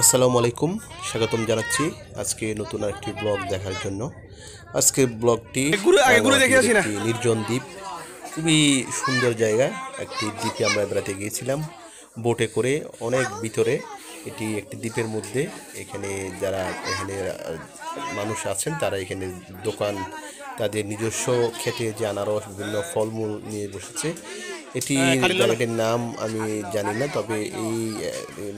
আসসালামু আলাইকুম, স্বাগতম জানাচ্ছি আজকে নতুন আরেকটি ব্লগ দেখার জন্য। আজকে ব্লগটি রাঙামাটির একটি নির্জন দ্বীপ, খুবই সুন্দর জায়গা। একটি দ্বীপে আমরা বেড়াতে গিয়েছিলাম বোটে করে, অনেক ভিতরে। এটি একটি দ্বীপের মধ্যে। এখানে যারা এখানে মানুষ আছেন তারা এখানে দোকান, তাদের নিজস্ব ক্ষেতে যে আনারস বিভিন্ন ফলমূল নিয়ে বসেছে। এটি জায়গাটির নাম আমি জানি না, তবে এই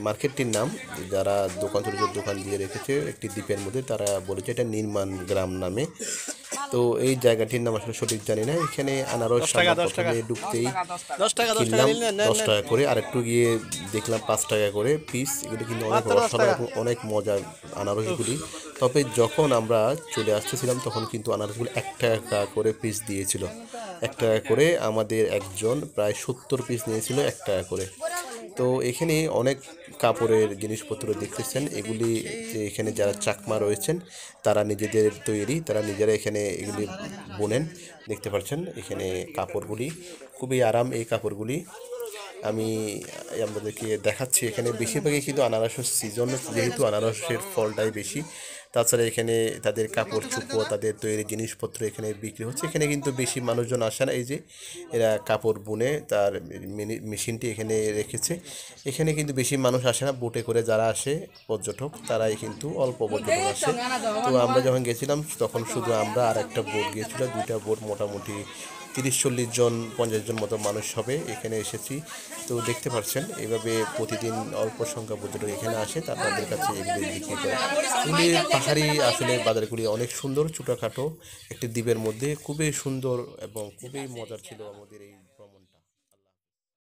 মার্কেটটির নাম যারা দোকান ছোটো ছোটো দোকান দিয়ে রেখেছে একটি দ্বীপের মধ্যে, তারা বলেছে এটা নির্মাণ গ্রাম নামে। তো এই জায়গাটির নাম আসলে সঠিক জানি না। এখানে আনারস আমরা প্রথমে ঢুকতেই কিনলাম 10 টাকা করে, আর একটু গিয়ে দেখলাম 5 টাকা করে পিস। এগুলি কিন্তু অনেক রসালো এবং অনেক মজার আনারসগুলি। তবে যখন আমরা চলে আসতেছিলাম তখন কিন্তু আনারসগুলি 1 টাকা করে পিস দিয়েছিল। 1 টাকা করে আমাদের একজন প্রায় 70 পিস নিয়েছিল 1 টাকা করে। তো এখানে অনেক কাপড়ের জিনিসপত্র দেখতেছেন। এগুলি এখানে যারা চাকমা রয়েছেন তারা নিজেদের তৈরি, তারা নিজেরা এখানে এগুলি বোনেন। দেখতে পাচ্ছেন এখানে কাপড়গুলি খুবই আরাম। এই কাপড়গুলি আমি আপনাদেরকে দেখাচ্ছি। এখানে বেশিরভাগই কিন্তু আনারসের সিজন, যেহেতু আনারসের ফলটাই বেশি। তাছাড়া এখানে তাদের কাপড় চোপড়, তাদের তৈরি জিনিসপত্র এখানে বিক্রি হচ্ছে। এখানে কিন্তু বেশি মানুষজন আসে না। এই যে এরা কাপড় বুনে তার মেশিনটি এখানে রেখেছে। এখানে কিন্তু বেশি মানুষ আসে না। বোটে করে যারা আসে পর্যটক, তারাই কিন্তু অল্প পর্যটক আসে। তো আমরা যখন গেছিলাম তখন শুধু আমরা আর একটা বোট গিয়েছিল। 2টা বোট, মোটামুটি 30-40 জন 50 জন মতো মানুষ হবে এখানে এসেছি। তো দেখতে পাচ্ছেন এইভাবে প্রতিদিন অল্প সংখ্যা পর্যটক এখানে আসে, তাদের কাছে এগুলি বিক্রি করে। এগুলি পাহাড়ি আসলে বাজারগুলি অনেক সুন্দর, ছোটোখাটো একটি দ্বীপের মধ্যে। খুবই সুন্দর এবং খুবই মজার ছিল আমাদের এই